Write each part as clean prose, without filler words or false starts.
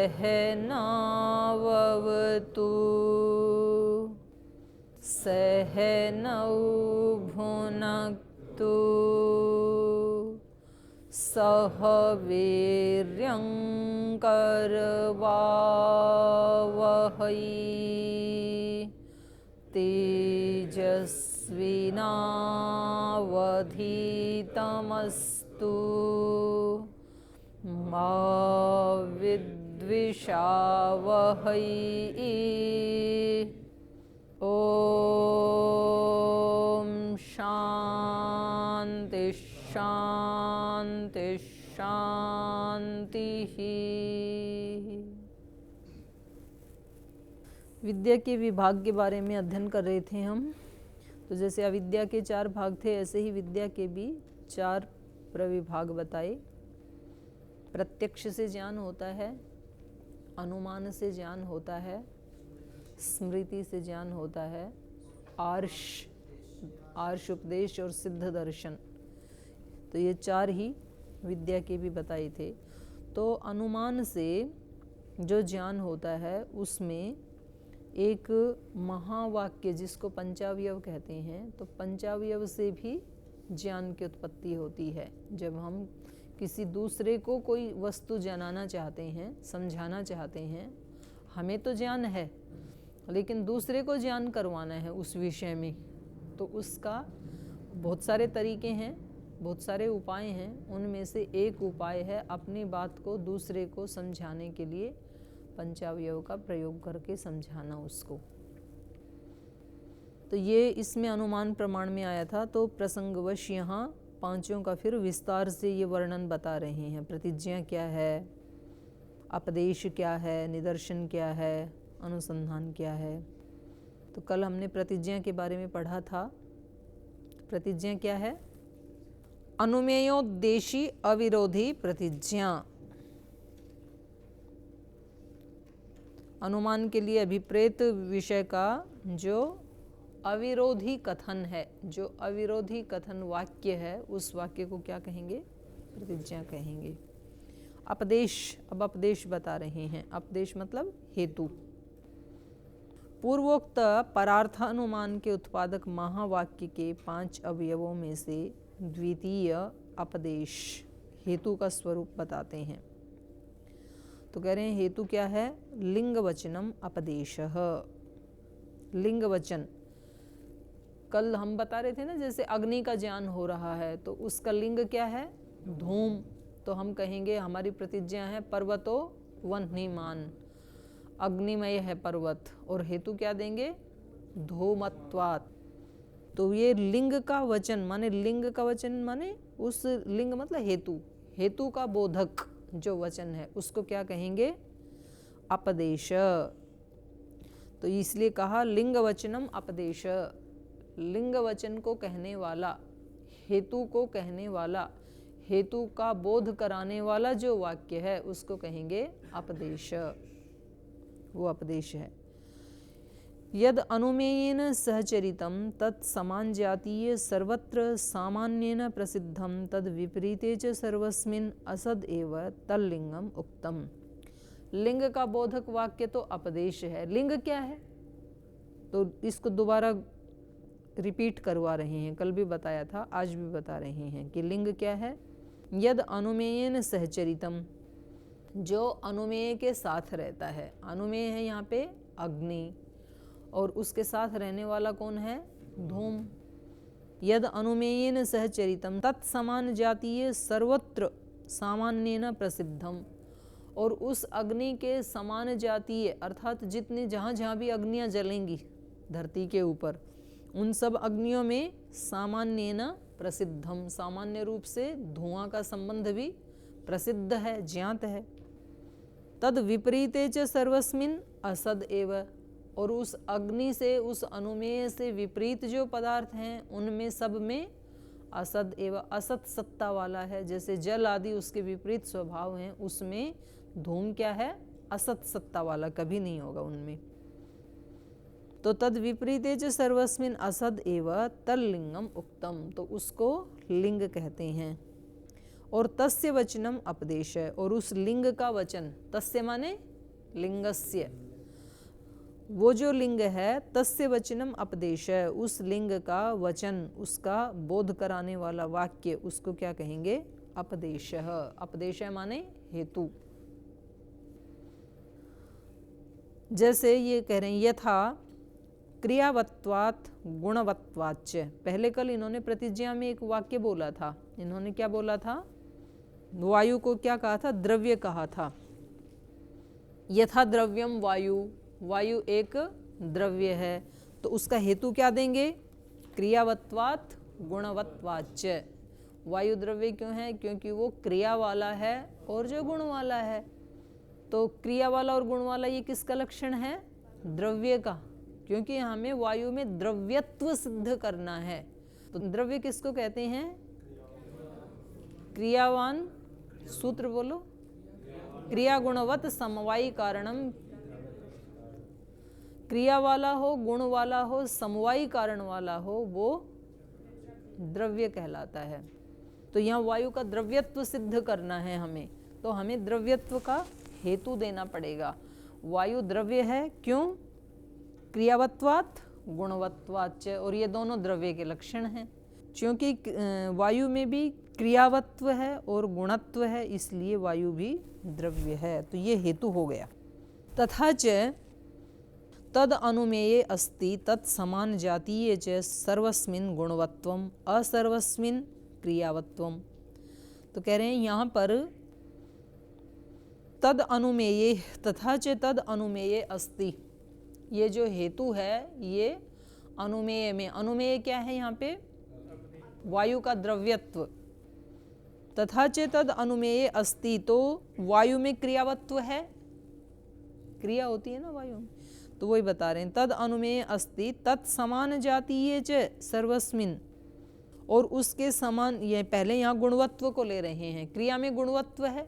सहनाववतु सहनौ भुनक्तु सह वीर्यं करवावहै तेजस्विनावधीतमस्तु मा विद्विषावहै ॐ शान्ति शान्ति शान्तिः। विद्या के विभाग के बारे में अध्ययन कर रहे थे हम। तो जैसे अविद्या के 4 भाग थे, ऐसे ही विद्या के भी 4 प्रविभाग बताए। प्रत्यक्ष से ज्ञान होता है, अनुमान से ज्ञान होता है, स्मृति से ज्ञान होता है, आर्ष उपदेश और सिद्ध दर्शन। तो ये 4 ही विद्या के भी बताए थे। तो अनुमान से जो ज्ञान होता है उसमें एक महावाक्य जिसको पंचावयव कहते हैं, तो पंचावयव से भी ज्ञान की उत्पत्ति होती है। जब हम किसी दूसरे को कोई वस्तु जनाना चाहते हैं, समझाना चाहते हैं, हमें तो ज्ञान है लेकिन दूसरे को ज्ञान करवाना है उस विषय में, तो उसका बहुत सारे तरीके हैं, बहुत सारे उपाय हैं। उनमें से एक उपाय है अपनी बात को दूसरे को समझाने के लिए पंचावयव का प्रयोग करके समझाना उसको। तो ये इसमें अनुमान प्रमाण में आया था। तो प्रसंगवश यहाँ 5 का फिर विस्तार से ये वर्णन बता रहे हैं। प्रतिज्ञा क्या है, उपदेश क्या है, निदर्शन क्या है, अनुसंधान क्या है। तो कल हमने प्रतिज्ञा के बारे में पढ़ा था। प्रतिज्ञा क्या है? अनुमेयोद्देशी अविरोधी प्रतिज्ञा। अनुमान के लिए अभिप्रेत विषय का जो अविरोधी कथन है, जो अविरोधी कथन वाक्य है, उस वाक्य को क्या कहेंगे? प्रतिज्ञा कहेंगे। उपदेश, अब उपदेश बता रहे हैं। उपदेश मतलब हेतु। पूर्वोक्त परार्थानुमान के उत्पादक महावाक्य के 5 अवयवों में से द्वितीय उपदेश हेतु का स्वरूप बताते हैं। तो कह रहे हैं हेतु क्या है? लिंग वचनम उपदेशः। लिंग वचन कल हम बता रहे थे ना, जैसे अग्नि का ज्ञान हो रहा है तो उसका लिंग क्या है? धूम। तो हम कहेंगे हमारी प्रतिज्ञा है पर्वतो वह्निमान, अग्निमय है पर्वत। और हेतु क्या देंगे? धूमत्वात्। तो ये लिंग का वचन माने, लिंग का वचन माने उस लिंग मतलब हेतु, हेतु का बोधक जो वचन है उसको क्या कहेंगे? उपदेश। तो इसलिए कहा लिंग वचनम उपदेश। लिंग वचन को कहने वाला, हेतु को कहने वाला, हेतु का बोध कराने वाला जो वाक्य है उसको कहेंगे उपदेश। वो उपदेश है। यद अनुमेयेन सहचरितं तत् समान जातीय सर्वत्र सामान्येन प्रसिद्धं तद विपरीते च सर्वस्मिन् असद एव तल्लिंगम उक्तम। लिंग का बोधक वाक्य तो उपदेश है। लिंग क्या है? तो इसको दोबारा रिपीट करवा रहे हैं। कल भी बताया था, आज भी बता रहे हैं कि लिंग क्या है। यद अनुमेयेन सहचरितम, जो अनुमेय के साथ रहता है। अनुमेय है यहाँ पे अग्नि, और उसके साथ रहने वाला कौन है? धूम। यद अनुमेयेन सहचरितम तत्समान जातीय सर्वत्र सामान्येन प्रसिद्धम, और उस अग्नि के समान जातीय अर्थात जितनी जहाँ जहाँ भी अग्नियाँ जलेंगी धरती के ऊपर, उन सब अग्नियों में सामान्येन प्रसिद्धम, सामान्य रूप से धुआं का संबंध भी प्रसिद्ध है, ज्ञात है। तद विपरीते च सर्वस्मिन् असद एव, और उस अग्नि से, उस अनुमेय से विपरीत जो पदार्थ हैं उनमें सब में असद एव, असत सत्ता वाला है। जैसे जल आदि उसके विपरीत स्वभाव हैं, उसमें धूम क्या है? असत सत्ता वाला, कभी नहीं होगा उनमें। तो तद विपरीते च सर्वस्मिन् असद एव तल्लिंगम उक्तम, तो उसको लिंग कहते हैं। और तस्य वचनम उपदेश है, और उस लिंग का वचन, तस्य माने लिंगस्य, वो जो लिंग है, तस्य वचनम अपदेश, उस लिंग का वचन, उसका बोध कराने वाला वाक्य, उसको क्या कहेंगे? अपदेश। अपदेश माने हेतु। जैसे ये कह रहे हैं यथा क्रियावत्वात् गुणवत्वाच्च। पहले कल इन्होंने प्रतिज्ञा में एक वाक्य बोला था। इन्होंने क्या बोला था? वायु को क्या कहा था? द्रव्य कहा था। यथा द्रव्यम वायु, वायु एक द्रव्य है, तो उसका हेतु क्या देंगे? क्रियावत्वात् गुणवत्वाच्च। वायु द्रव्य क्यों है? क्योंकि वो क्रिया वाला है और जो गुण वाला है। तो क्रिया वाला और गुण वाला ये किसका लक्षण है? द्रव्य का, क्योंकि हमें वायु में द्रव्यत्व सिद्ध करना है। तो द्रव्य किसको कहते हैं? क्रियावान, सूत्र बोलो। क्रिया गुणवत समवायी कारणम, क्रिया वाला हो, गुण वाला हो, समवायी कारण वाला हो, वो द्रव्य कहलाता है। तो यहाँ वायु का द्रव्यत्व सिद्ध करना है हमें, तो हमें द्रव्यत्व का हेतु देना पड़ेगा। वायु द्रव्य है, क्यों? क्रियावत्वात् गुणवत्वाच्च, और ये दोनों द्रव्य के लक्षण हैं। क्योंकि वायु में भी क्रियावत्व है और गुणत्व है, इसलिए वायु भी द्रव्य है। तो ये हेतु हो गया। तथा च तद अनुमेये अस्ति तत् समान जातीये च सर्वस्मिन् गुणवत्वम असर्वस्मिन् क्रियावत्वम। तो कह रहे हैं यहाँ पर तद अनुमेये, तथा च तद अनुमेये अस्ति, ये जो हेतु है ये अनुमेय में, अनुमेय क्या है यहाँ पे? वायु का द्रव्यत्व। तथा च तद अनुमेय अस्ति, तो वायु में क्रियावत्व है, क्रिया होती है ना वायु में, तो वही बता रहे हैं। तद अनुमेय अस्ति तत् समान जातीय च सर्वस्मिन्, और उसके समान, ये पहले यहाँ गुणवत्व को ले रहे हैं। क्रिया में गुणवत्व है,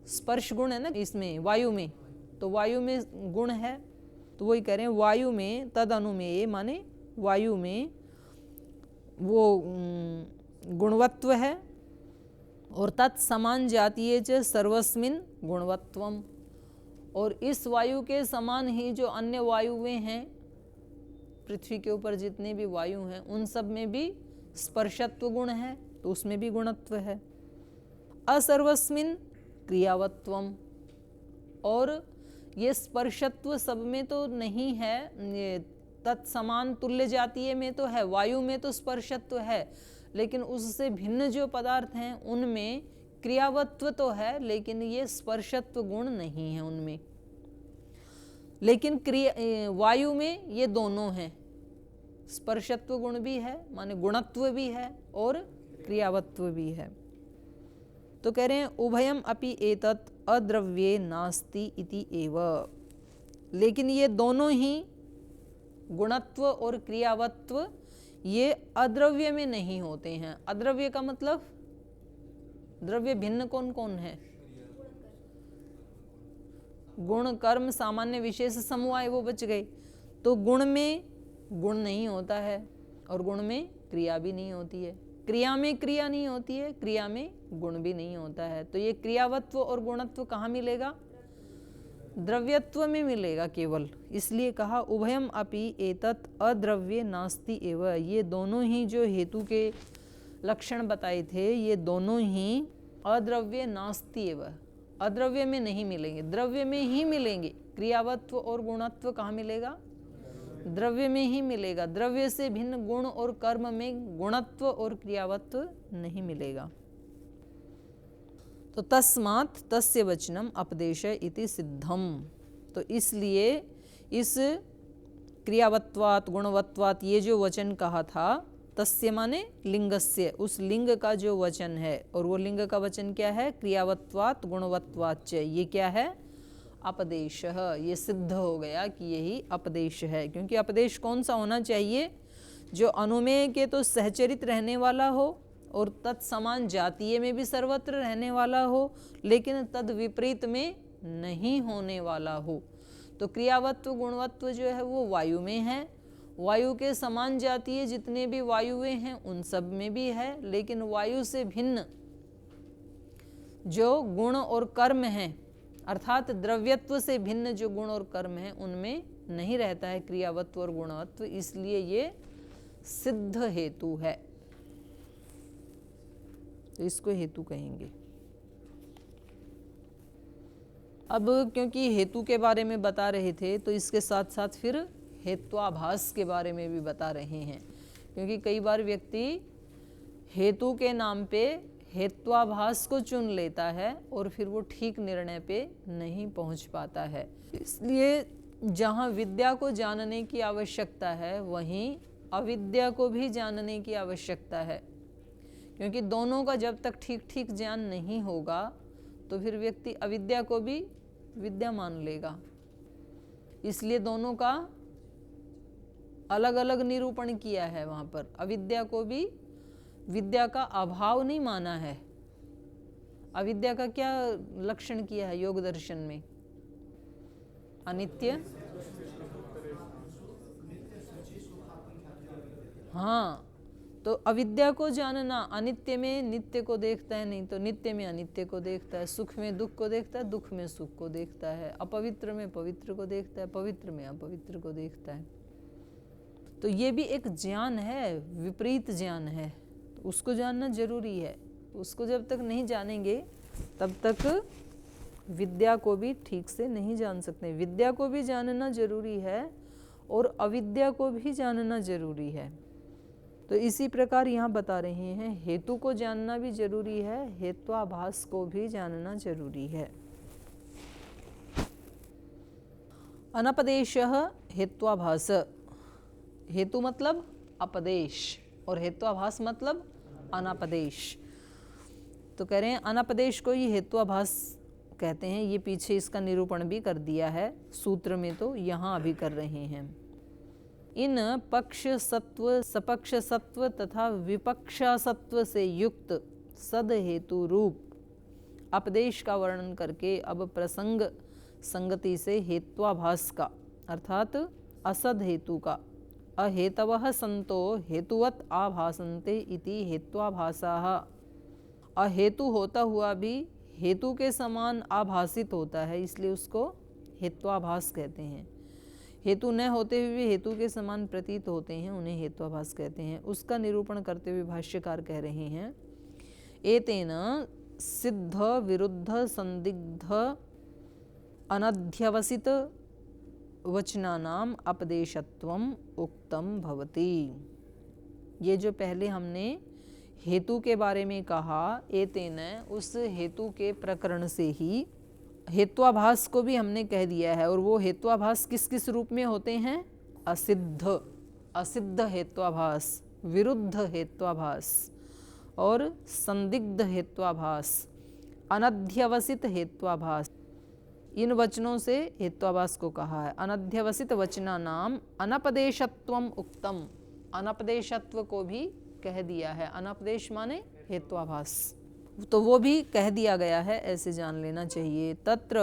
स्पर्श गुण है ना इसमें वायु में, तो वायु में गुण है, तो वही कह रहे हैं वायु में तद अनुमेय माने वायु में वो गुणवत्व है, और तत् समान जातीय च सर्वस्मिन् गुणवत्वम, और इस वायु के समान ही जो अन्य वायुएं हैं, पृथ्वी के ऊपर जितने भी वायु हैं उन सब में भी स्पर्शत्व गुण है, तो उसमें भी गुणत्व है। असर्वस्मिन् क्रियावत्वम, और ये स्पर्शत्व सब में तो नहीं है, ये तत्समान तुल्य जातीय में तो है, वायु में तो स्पर्शत्व है, लेकिन उससे भिन्न जो पदार्थ हैं उनमें क्रियावत्व तो है, लेकिन ये स्पर्शत्व गुण नहीं है उनमें। लेकिन वायु में ये दोनों हैं, स्पर्शत्व गुण भी है माने गुणत्व भी है और क्रियावत्व भी है। तो कह रहे हैं उभयम अपि एतत् अद्रव्ये नास्ति इति एव, लेकिन ये दोनों ही गुणत्व और क्रियावत्व ये अद्रव्य में नहीं होते हैं। अद्रव्य का मतलब, द्रव्य भिन्न कौन कौन है? गुण कर्म सामान्य विशेष समवाय, वो बच गए। तो गुण में गुण नहीं होता है और गुण में क्रिया भी नहीं होती है, क्रिया में क्रिया नहीं होती है, क्रिया में गुण भी नहीं होता है। तो ये क्रियावत्व और गुणत्व कहाँ मिलेगा? द्रव्यत्व में मिलेगा केवल। इसलिए कहा उभयम अपि एतत् अद्रव्ये नास्ति एव, ये दोनों ही जो हेतु के लक्षण बताए थे ये दोनों ही अद्रव्य नास्ति एव, अद्रव्य में नहीं मिलेंगे, द्रव्य में ही मिलेंगे। क्रियावत्व और गुणत्व कहाँ मिलेगा? द्रव्य में ही मिलेगा। द्रव्य से भिन्न गुण और कर्म में गुणत्व और क्रियावत्व नहीं मिलेगा। तो तस्मात् तस्य वचनम अपदेश इति सिद्धम, तो इसलिए इस क्रियावत्वात् गुणवत्वात् ये जो वचन कहा था, तस्य माने लिंगस्य, उस लिंग का जो वचन है, और वो लिंग का वचन क्या है? क्रियावत्वात् गुणवत्वाच्च, ये क्या है? अपदेश। ये सिद्ध हो गया कि यही अपदेश है। क्योंकि अपदेश कौन सा होना चाहिए? जो अनुमेय के तो सहचरित रहने वाला हो और तत्समान जातीय में भी सर्वत्र रहने वाला हो, लेकिन तद विपरीत में नहीं होने वाला हो। तो क्रियावत्व गुणवत्व जो है वो वायु में है, वायु के समान जातीय जितने भी वायुएं हैं उन सब में भी है, लेकिन वायु से भिन्न जो गुण और कर्म हैं अर्थात द्रव्यत्व से भिन्न जो गुण और कर्म है उनमें नहीं रहता है क्रियावत्व और गुणवत्व, इसलिए ये सिद्ध हेतु है, तो इसको हेतु कहेंगे। अब क्योंकि हेतु के बारे में बता रहे थे तो इसके साथ साथ फिर हेत्वाभास के बारे में भी बता रहे हैं, क्योंकि कई बार व्यक्ति हेतु के नाम पे हेत्वाभास को चुन लेता है और फिर वो ठीक निर्णय पे नहीं पहुंच पाता है। इसलिए जहाँ विद्या को जानने की आवश्यकता है वहीं अविद्या को भी जानने की आवश्यकता है, क्योंकि दोनों का जब तक ठीक ठीक ज्ञान नहीं होगा तो फिर व्यक्ति अविद्या को भी विद्या मान लेगा। इसलिए दोनों का अलग अलग निरूपण किया है वहाँ पर। अविद्या को भी विद्या का अभाव नहीं माना है। अविद्या का क्या लक्षण किया है योग दर्शन में? अनित्य, हाँ, तो अविद्या को जानना, अनित्य में नित्य को देखता है, नहीं तो नित्य में अनित्य को देखता है, सुख में दुख को देखता है, दुख में सुख को देखता है, अपवित्र में पवित्र को देखता है, पवित्र में अपवित्र को देखता है। तो ये भी एक ज्ञान है, विपरीत ज्ञान है, तो उसको जानना जरूरी है। उसको जब तक नहीं जानेंगे तब तक विद्या को भी ठीक से नहीं जान सकते। विद्या को भी जानना जरूरी है और अविद्या को भी जानना जरूरी है। तो इसी प्रकार यहाँ बता रहे हैं हेतु को जानना भी जरूरी है, हेत्वाभास को भी जानना जरूरी है। अनपदेशः हेत्वाभास, हेतु मतलब अपदेश और हेत्वाभास मतलब अनपदेश। तो कह रहे हैं अनपदेश को ही हेत्वाभास कहते हैं। ये पीछे इसका निरूपण भी कर दिया है सूत्र में, तो यहाँ अभी कर रहे हैं। इन पक्ष सत्व, सपक्ष सत्व तथा विपक्षा सत्व से युक्त सद हेतु रूप अपदेश का वर्णन करके अब प्रसंग संगति से हेत्वाभास का अर्थात असद हेतु का अहेतवः संतो हेतुवत् आभासन्ते इति हेत्वाभासाः, अहेतु होता हुआ भी हेतु के समान आभासित होता है, इसलिए उसको हेत्वाभास कहते हैं। हेतु न होते हुए भी हेतु के समान प्रतीत होते हैं, उन्हें हेत्वाभास कहते हैं। उसका निरूपण करते हुए भाष्यकार कह रहे हैं एतेन सिद्ध विरुद्ध संदिग्ध अनध्यवसित वचनानाम अपदेशत्वम उक्तम भवति। ये जो पहले हमने हेतु के बारे में कहा, एतेन उस हेतु के प्रकरण से ही हेत्वाभास को भी हमने कह दिया है। और वो हेत्वाभास किस किस रूप में होते हैं? असिद्ध, असिद्ध हेत्वाभास, विरुद्ध हेत्वाभास और संदिग्ध हेत्वाभास, अनध्यवसित हेत्वाभास। इन वचनों से हेत्वाभास को कहा है। अनध्यवसित वचना नाम अनपदेशत्वम उक्तम, अनपदेशत्व को भी कह दिया है। अनपदेश माने हेत्वाभास, तो वो भी कह दिया गया है, ऐसे जान लेना चाहिए। तत्र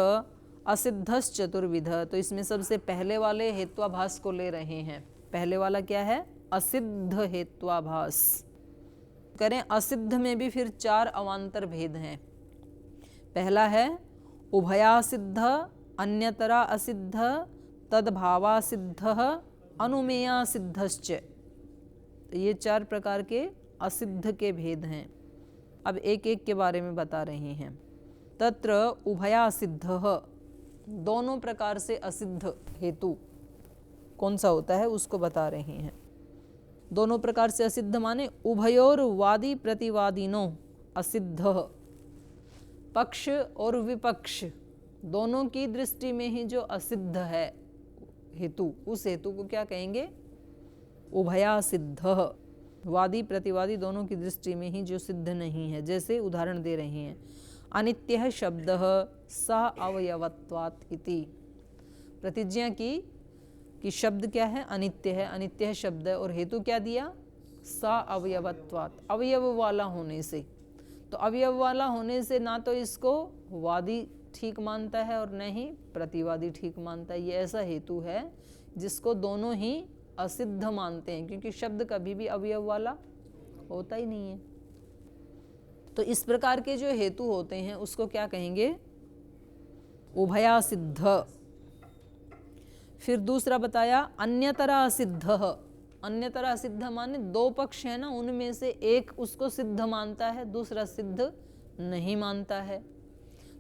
असिद्धस् चतुर्विध, तो इसमें सबसे पहले वाले हेत्वाभास को ले रहे हैं। पहले वाला क्या है? असिद्ध हेत्वाभास। करें असिद्ध में भी फिर 4 अवान्तर भेद हैं। पहला है उभयासिद्ध, अन्यतरा असिद्ध, तद्भावासिद्ध, अनुमेयासिद्धश्च। तो ये 4 प्रकार के असिद्ध के भेद हैं। अब एक एक के बारे में बता रहे हैं। तत्र उभयासिद्ध, दोनों प्रकार से असिद्ध हेतु कौन सा होता है उसको बता रहे हैं। दोनों प्रकार से असिद्ध माने उभयोर वादी प्रतिवादिनो असिद्ध, पक्ष और विपक्ष दोनों की दृष्टि में ही जो असिद्ध है हेतु, उस हेतु को क्या कहेंगे? उभयासिद्ध। वादी प्रतिवादी दोनों की दृष्टि में ही जो सिद्ध नहीं है। जैसे उदाहरण दे रहे हैं अनित्यः शब्दः स अवयवत्वात् इति। प्रतिज्ञा की कि शब्द क्या है? अनित्य है। अनित्य शब्द है और हेतु क्या दिया? स अवयवत्वात्, अवयव वाला होने से। तो अवयव वाला होने से ना तो इसको वादी ठीक मानता है और न ही प्रतिवादी ठीक मानता है। ये ऐसा हेतु है जिसको दोनों ही असिद्ध मानते हैं, क्योंकि शब्द कभी भी अवयव वाला होता ही नहीं है। तो इस प्रकार के जो हेतु होते हैं उसको क्या कहेंगे? उभया सिद्ध। फिर दूसरा बताया अन्यतरा सिद्ध। अन्यतरा सिद्ध माने दो पक्ष है ना, उनमें से एक उसको सिद्ध मानता है, दूसरा सिद्ध नहीं मानता है,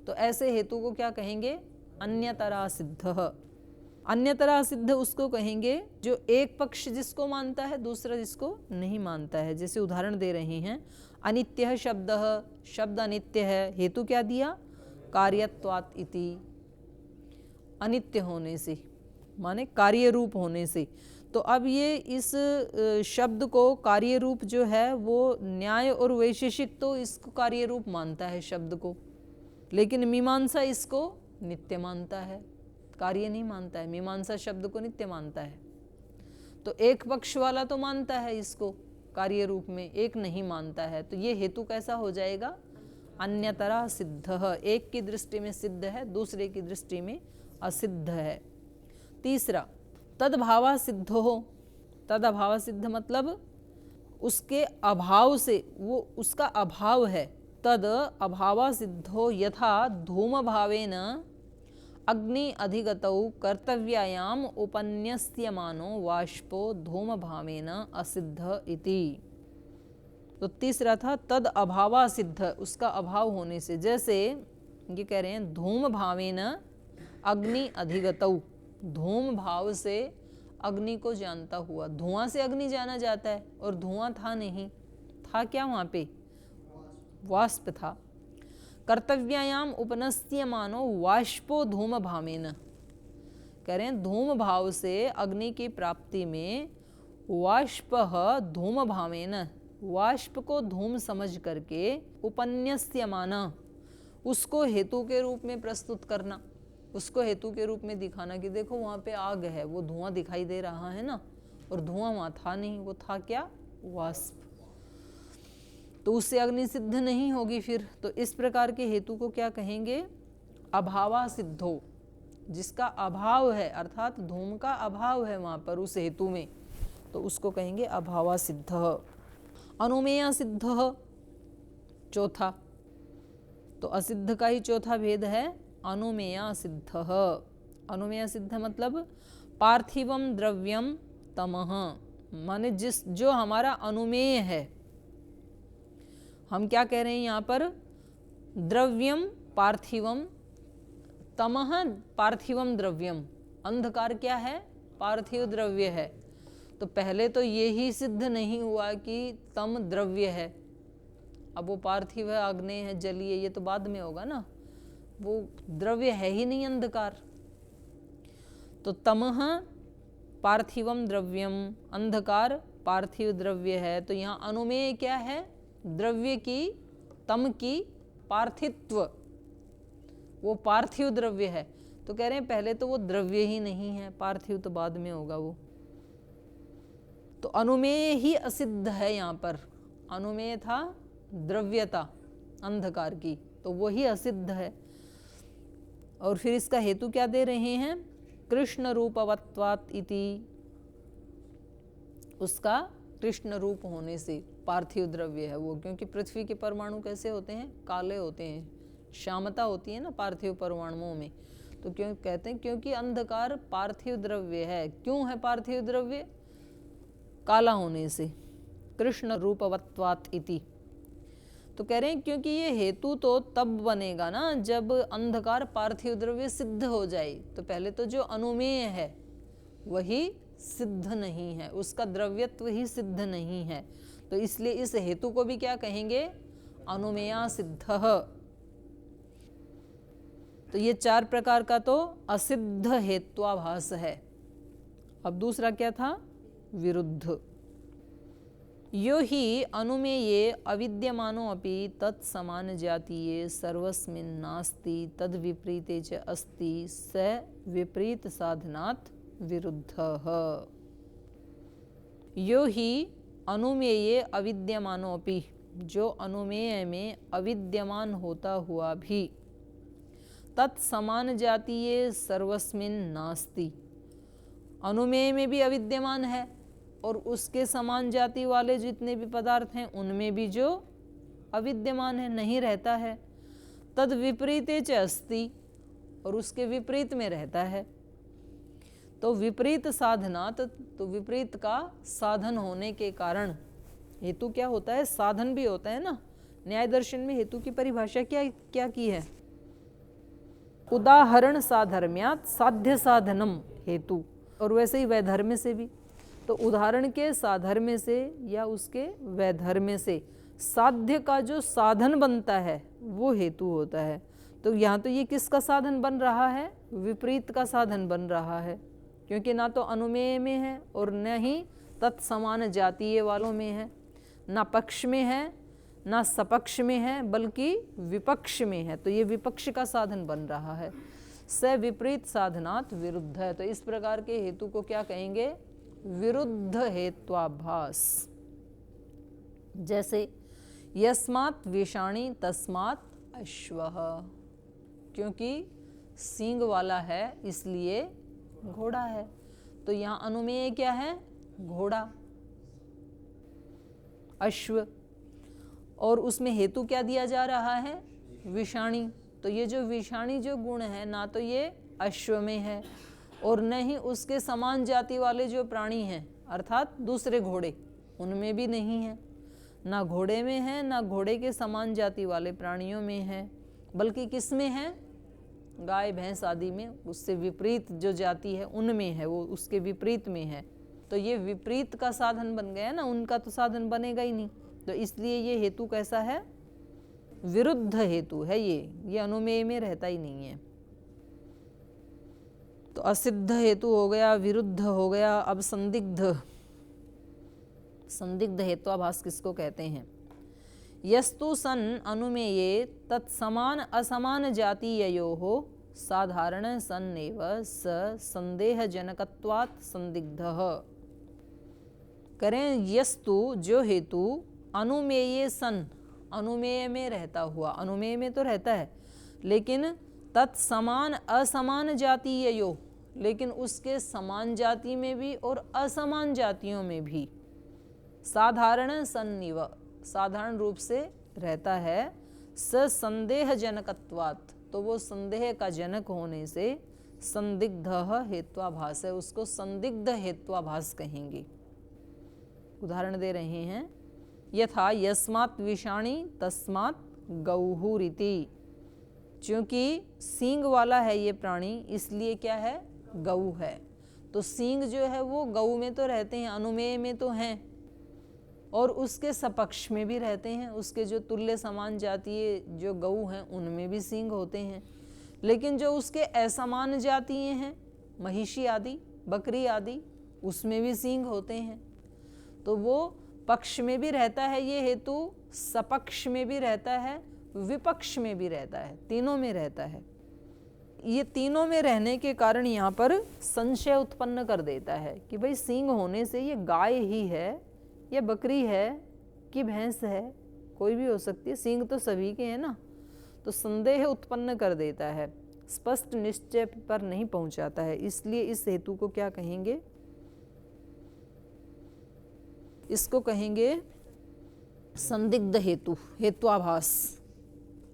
तो ऐसे हेतु को क्या कहेंगे? अन्यतरा सिद्ध। अन्यतरा सिद्ध उसको कहेंगे जो एक पक्ष जिसको मानता है, दूसरा जिसको नहीं मानता है। जैसे उदाहरण दे रहे हैं, अनित्य शब्द, शब्द अनित्य है, हेतु क्या दिया? कार्यत्वात् इति, अनित्य होने से, माने कार्य रूप होने से। तो अब ये इस शब्द को कार्य रूप जो है वो न्याय और वैशेषिक तो इसको कार्य रूप मानता है शब्द को, लेकिन मीमांसा इसको नित्य मानता है, कार्य नहीं मानता है। मीमांसा शब्द को नित्य मानता है। तो एक पक्ष वाला तो मानता है इसको कार्य रूप में, एक नहीं मानता है। तो ये हेतु कैसा हो जाएगा? अन्यतरा सिद्ध। एक की दृष्टि में सिद्ध है, दूसरे की दृष्टि में असिद्ध है। तीसरा तद्भावा सिद्धो। तद्भावा सिद्ध मतलब उसके अभाव से, वो उसका अभाव है। तद अभावा सिद्धो यथा धूम भावेन अग्नि अधिगतौ कर्तव्यायाम उपन्यस्यमानो वाष्पो धूम भावेन असिद्ध इति। तो तीसरा था तद अभावा सिद्ध, उसका अभाव होने से। जैसे ये कह रहे हैं धूम भावेन अग्नि अधिगतौ, धूम भाव से अग्नि को जानता हुआ। धुआं से अग्नि जाना जाता है, और धुआं था नहीं, था क्या वहाँ पे? वाष्प था। कर्तव्यायाम उपनस्यमानो वाष्पो धूम भावेन, कह रहे हैं धूम भाव से अग्नि की प्राप्ति में वाष्प धूम भावेन, वाष्प को धूम समझ करके उपन्यस्यमाना, उसको हेतु के रूप में प्रस्तुत करना, उसको हेतु के रूप में दिखाना कि देखो वहाँ पे आग है, वो धुआं दिखाई दे रहा है ना, और धुआं वहाँ था नहीं, वो था क्या? वाष्प। तो उससे अग्नि सिद्ध नहीं होगी फिर। तो इस प्रकार के हेतु को क्या कहेंगे? अभावा सिद्धो, जिसका अभाव है, अर्थात धूम का अभाव है वहाँ पर उस हेतु में, तो उसको कहेंगे अभावा सिद्ध। अनुमेय सिद्ध चौथा, तो असिद्ध का ही चौथा भेद है अनुमेय सिद्ध। अनुमेय सिद्ध मतलब पार्थिवम द्रव्यम तमः, माने जिस जो हमारा अनुमेय है। हम क्या कह रहे हैं यहाँ पर? द्रव्यम पार्थिवम, तमः पार्थिवम द्रव्यम, अंधकार क्या है? पार्थिव द्रव्य है। तो पहले तो ये ही सिद्ध नहीं हुआ कि तम द्रव्य है, अब वो पार्थिव है, आग्नेय है, जलीय, ये तो बाद में होगा ना, वो द्रव्य है ही नहीं अंधकार। तो तमः पार्थिवम द्रव्यम, अंधकार पार्थिव द्रव्य है। तो यहाँ अनुमेय क्या है? द्रव्य की, तम की पार्थित्व, वो पार्थिव द्रव्य है। तो कह रहे हैं पहले तो वो द्रव्य ही नहीं है, पार्थिव तो बाद में होगा वो। तो अनुमेय ही असिद्ध है यहाँ पर। अनुमेय था द्रव्यता अंधकार की, तो वही असिद्ध है। और फिर इसका हेतु क्या दे रहे हैं? कृष्ण रूपवत्वात् इति, उसका कृष्ण रूप होने से पार्थिव द्रव्य है वो। क्योंकि पृथ्वी के परमाणु कैसे होते हैं? काले होते हैं, श्यामता होती है ना पार्थिव परमाणुओं में। तो क्यों कहते हैं? क्योंकि अंधकार पार्थिव द्रव्य है। क्यों है पार्थिव द्रव्य? काला होने से, कृष्ण रूपवत्वात् इति। तो कह रहे हैं क्योंकि ये हेतु तो तब बनेगा ना जब अंधकार पार्थिव द्रव्य सिद्ध हो जाए। तो पहले तो जो अनुमेय है वही सिद्ध नहीं है, उसका द्रव्यत्व ही सिद्ध नहीं है। तो इसलिए इस हेतु को भी क्या कहेंगे? अनुमेया सिद्ध। तो ये चार प्रकार का तो असिद्ध हेत्वाभास है। अब दूसरा क्या था? विरुद्ध। यो हि अनुमेये अविद्यमानो अपि तत्समान जातीये सर्वस्मिन् नास्ति तद विपरीते च अस्ति स विपरीत साधनात् विरुद्धः। यो हि अनुमेये अविद्यमानो अपि, जो अनुमेय में अविद्यमान होता हुआ भी, तत्समान जातीये सर्वस्मिन् नास्ति, अनुमेय में भी अविद्यमान है और उसके समान जाति वाले जितने भी पदार्थ हैं उनमें भी जो अविद्यमान है, नहीं रहता है। तद विपरीते च अस्ति, और उसके विपरीत में रहता है। तो विपरीत साधनात्, तो विपरीत का साधन होने के कारण हेतु क्या होता है, साधन भी होता है ना। न्याय दर्शन में हेतु की परिभाषा क्या की है, उदाहरण साधर्म्यात् साध्य साधनम हेतु। और वैसे ही वैधर्म्य से भी, तो उदाहरण के साधर्म्य से या उसके वैधर्म्य से साध्य का जो साधन बनता है वो हेतु होता है। तो यहाँ तो ये किसका साधन बन रहा है, विपरीत का साधन बन रहा है, क्योंकि ना तो अनुमेय में है और न ही तत्समान जातीय वालों में है, ना पक्ष में है ना सपक्ष में है, बल्कि विपक्ष में है। तो ये विपक्ष का साधन बन रहा है। स विपरीत साधनात् विरुद्ध है। तो इस प्रकार के हेतु को क्या कहेंगे, विरुद्ध हेत्वाभास। जैसे यस्मात् विषाणी तस्मात् अश्वः, क्योंकि सींग वाला है इसलिए घोड़ा है। तो यहाँ अनुमेय क्या है, घोड़ा, अश्व, और उसमें हेतु क्या दिया जा रहा है, विषाणी। तो ये जो विषाणी जो गुण है, ना तो ये अश्व में है और न ही उसके समान जाति वाले जो प्राणी हैं अर्थात दूसरे घोड़े, उनमें भी नहीं है। ना घोड़े में है ना घोड़े के समान जाति वाले प्राणियों में है, बल्कि किस में है, गाय भैंस आदि में, उससे विपरीत जो जाति है उनमें है, वो उसके विपरीत में है। तो ये विपरीत का साधन बन गया ना, उनका तो साधन बनेगा ही नहीं। तो इसलिए ये हेतु कैसा है, विरुद्ध हेतु है। ये अनुमेय में रहता ही नहीं है। तो असिद्ध हेतु हो गया, विरुद्ध हो गया। अब संदिग्ध, संदिग्ध हेत्वाभास किसको कहते हैं, यस्तु सन अनुमेये तत्समान असमान जातीययोः साधारण सन्नेव स संदेहजनकत्वात् संदिग्धः। करें यस्तु जो हेतु अनुमेये सन, अनुमेय में रहता हुआ, अनुमेय में तो रहता है लेकिन तत्समान असमान जातीययोः, लेकिन उसके समान जाति में भी और असमान जातियों में भी, साधारण सन्निव, साधारण रूप से रहता है, स संदेह जनकत्वात्, तो वो संदेह का जनक होने से संदिग्ध हेत्वाभास है, उसको संदिग्ध हेत्वाभास कहेंगे। उदाहरण दे रहे हैं, यथा यस्मात् विषाणी तस्मात् गौहुरिति, क्योंकि सींग वाला है ये प्राणी इसलिए क्या है, गऊ है। तो सींग जो है वो गऊ में तो रहते हैं, अनुमेय में तो हैं, और उसके सपक्ष में भी रहते हैं, उसके जो तुल्य समान जातीय जो गऊ हैं उनमें भी सींग होते हैं। लेकिन जो उसके असमान जातीय हैं, महिषी आदि, बकरी आदि, उसमें भी सींग होते हैं। तो वो पक्ष में भी रहता है ये हेतु, सपक्ष में भी रहता है, विपक्ष में भी रहता है, तीनों में रहता है। ये तीनों में रहने के कारण यहाँ पर संशय उत्पन्न कर देता है कि भाई सींग होने से ये गाय ही है या बकरी है कि भैंस है, कोई भी हो सकती है, सींग तो सभी के हैं ना। तो संदेह उत्पन्न कर देता है, स्पष्ट निश्चय पर नहीं पहुंचाता है। इसलिए इस हेतु को क्या कहेंगे, इसको कहेंगे संदिग्ध हेतु, हेत्वाभास।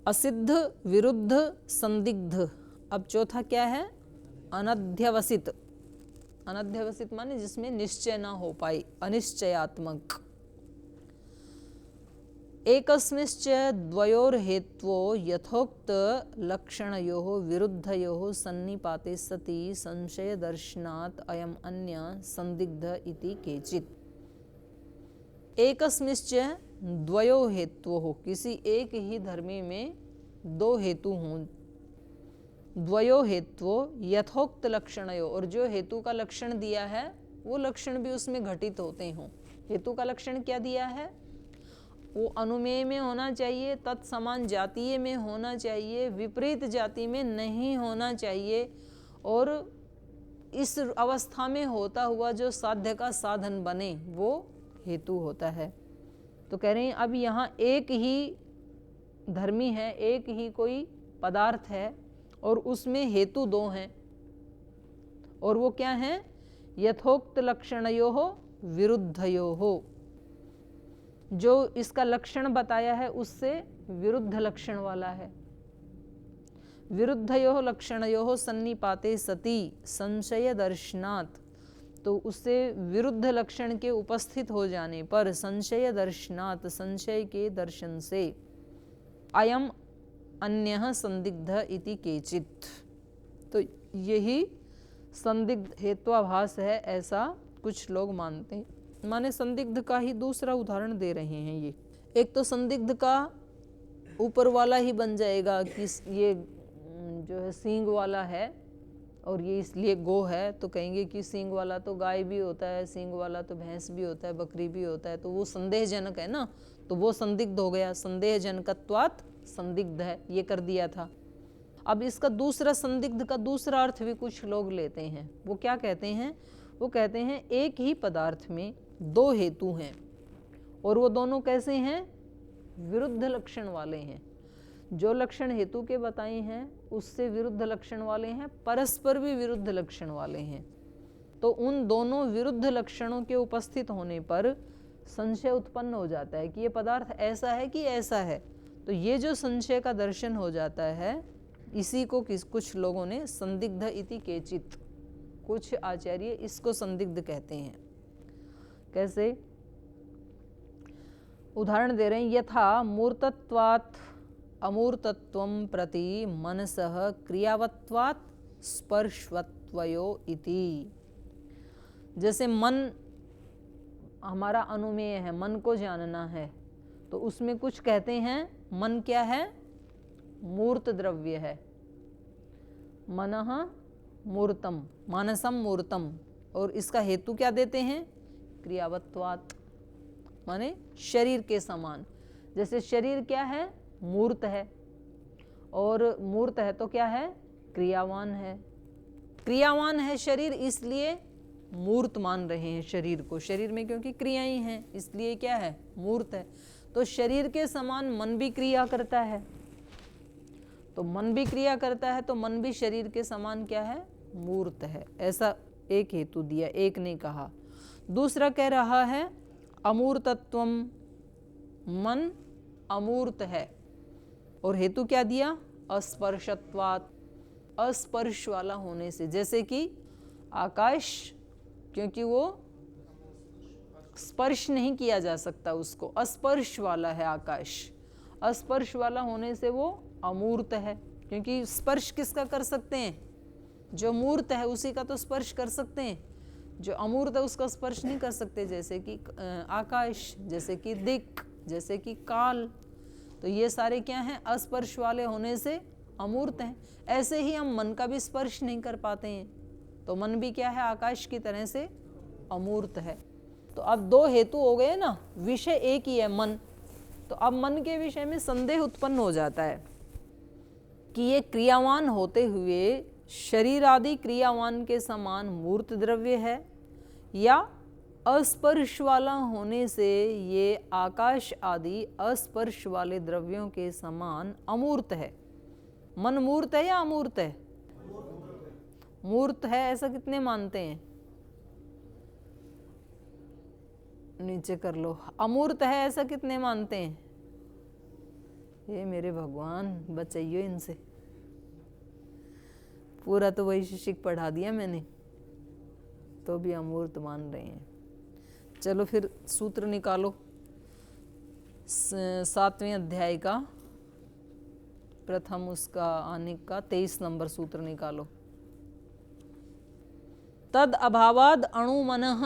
असिद्ध, विरुद्ध, संदिग्ध। अब चौथा क्या है, अनध्यवसित। अनध्यवसित माने जिसमें निश्चय ना हो पाए, अनिश्चयात्मक। एकस्मिश्च द्वयोर्हेत्वो यथोक्त लक्षणयोः विरुद्धयोः सन्निपाते सति संशय दर्शनात् अयम् अन्य संदिग्ध इति केचित्। एकस्मिश्च द्वयो हेत्वोः, किसी एक ही धर्मी में दो हेतु हों, द्वयो हेत्वो यथोक्त लक्षणयो, और जो हेतु का लक्षण दिया है वो लक्षण भी उसमें घटित होते हों। हेतु का लक्षण क्या दिया है, वो अनुमेय में होना चाहिए, तत्समान जातीय में होना चाहिए, विपरीत जाति में नहीं होना चाहिए, और इस अवस्था में होता हुआ जो साध्य का साधन बने वो हेतु होता है। तो कह रहे हैं अब यहाँ एक ही धर्मी है, एक ही कोई पदार्थ है और उसमें हेतु दो हैं, और वो क्या हैं, यथोक्त लक्षणयोः विरुद्धयोः, जो इसका लक्षण बताया है उससे विरुद्ध लक्षण वाला है। विरुद्धयोः लक्षणयोः सन्निपाते सति संशय दर्शनात्, तो उससे विरुद्ध लक्षण के उपस्थित हो जाने पर, संशय दर्शनात्, संशय के दर्शन से, अयम अन्यः संदिग्ध इति केचित्, तो यही संदिग्ध हेत्वाभास है, ऐसा कुछ लोग मानते हैं। माने संदिग्ध का ही दूसरा उदाहरण दे रहे हैं ये। एक तो संदिग्ध का ऊपर वाला ही बन जाएगा कि ये जो है सींग वाला है और ये इसलिए गो है, तो कहेंगे कि सींग वाला तो गाय भी होता है, सींग वाला तो भैंस भी होता है, बकरी भी होता है, तो वो संदेहजनक है ना, तो वो संदिग्ध हो गया, संदेहजनकत्वात् संदिग्ध है, ये कर दिया था। अब इसका दूसरा संदिग्ध का दूसरा अर्थ भी कुछ लोग लेते हैं। वो क्या कहते हैं? वो कहते हैं एक ही पदार्थ में दो हेतु हैं और वो दोनों कैसे हैं? विरुद्ध लक्षण वाले हैं। जो लक्षण हेतु के बताए हैं उससे विरुद्ध लक्षण वाले हैं, परस्पर भी विरुद्ध लक्षण वाले हैं। तो उन दोनों विरुद्ध लक्षणों के उपस्थित होने पर संशय उत्पन्न हो जाता है कि ये पदार्थ ऐसा है कि ऐसा है। तो ये जो संशय का दर्शन हो जाता है, इसी को कुछ लोगों ने संदिग्ध इति केचित्, कुछ आचार्य इसको संदिग्ध कहते हैं। कैसे? उदाहरण दे रहे हैं, यथा मूर्तत्वात् अमूर्तत्वं प्रति मनसः क्रियावत्वात् स्पर्शवत्वयो इति। जैसे मन हमारा अनुमेय है, मन को जानना है, तो उसमें कुछ कहते हैं मन क्या है? मूर्त द्रव्य है। मनः मूर्तम, मानसम मूर्तम, और इसका हेतु क्या देते हैं? क्रियावत्वात्, माने शरीर के समान। जैसे शरीर क्या है? मूर्त है, और मूर्त है तो क्या है? क्रियावान है। क्रियावान है शरीर, इसलिए मूर्त मान रहे हैं शरीर को। शरीर में क्योंकि क्रियाएं हैं इसलिए क्या है? मूर्त है। तो शरीर के समान मन भी क्रिया करता है, तो मन भी क्रिया करता है, तो मन भी शरीर के समान क्या है? मूर्त है। ऐसा एक हेतु दिया, एक ने कहा। दूसरा कह रहा है अमूर्तत्वम, मन अमूर्त है, और हेतु क्या दिया? अस्पर्शत्वात्, अस्पर्श वाला होने से। जैसे कि आकाश, क्योंकि वो स्पर्श नहीं किया जा सकता उसको, अस्पर्श वाला है आकाश। अस्पर्श वाला होने से वो अमूर्त है, क्योंकि स्पर्श किसका कर सकते हैं? जो मूर्त है उसी का तो स्पर्श कर सकते हैं, जो अमूर्त है उसका स्पर्श नहीं कर सकते। जैसे कि आकाश, जैसे कि दिक्, जैसे कि काल, तो ये सारे क्या हैं? अस्पर्श वाले होने से अमूर्त हैं। ऐसे ही हम मन का भी स्पर्श नहीं कर पाते हैं, तो मन भी क्या है? आकाश की तरह से अमूर्त है। तो अब दो हेतु हो गए ना, विषय एक ही है मन। तो अब मन के विषय में संदेह उत्पन्न हो जाता है कि ये क्रियावान होते हुए शरीर आदि क्रियावान के समान मूर्त द्रव्य है, या अस्पर्श वाला होने से ये आकाश आदि अस्पर्श वाले द्रव्यों के समान अमूर्त है। मन मूर्त है या अमूर्त है? मूर्त है, ऐसा कितने मानते हैं? नीचे कर लो। अमूर्त है ऐसा कितने मानते हैं? ये मेरे भगवान, बचाइयो इनसे। पूरा तो वैशेषिक पढ़ा दिया मैंने, तो भी अमूर्त मान रहे हैं। चलो फिर सूत्र निकालो। 7वें अध्याय का प्रथम उसका आने का 23 नंबर सूत्र निकालो। तद अभावाद अणुमनः,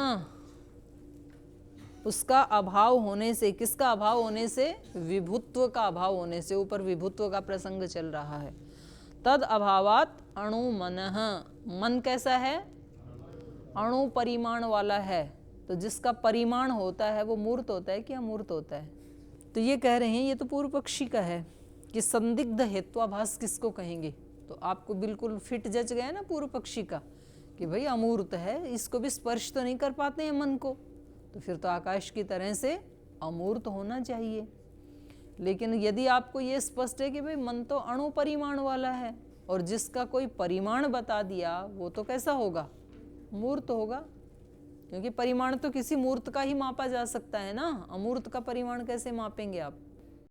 उसका अभाव होने से, किसका अभाव होने से? विभुत्व का अभाव होने से। ऊपर विभुत्व का प्रसंग चल रहा है। तद अभावात अणुमनः, मन कैसा है? अणु परिमाण वाला है। तो जिसका परिमाण होता है वो मूर्त होता है कि अमूर्त होता है? तो ये कह रहे हैं, ये तो पूर्व पक्षी का है कि संदिग्ध हेत्वाभास किसको कहेंगे। तो आपको बिल्कुल फिट जच गया ना पूर्व पक्षी का कि भाई अमूर्त है, इसको भी स्पर्श तो नहीं कर पाते हैं मन को, तो फिर तो आकाश की तरह से अमूर्त होना चाहिए। लेकिन यदि आपको ये स्पष्ट है कि भाई मन तो अणु परिमाण वाला है, और जिसका कोई परिमाण बता दिया वो तो कैसा होगा? मूर्त होगा, क्योंकि परिमाण तो किसी मूर्त का ही मापा जा सकता है ना। अमूर्त का परिमाण कैसे मापेंगे आप?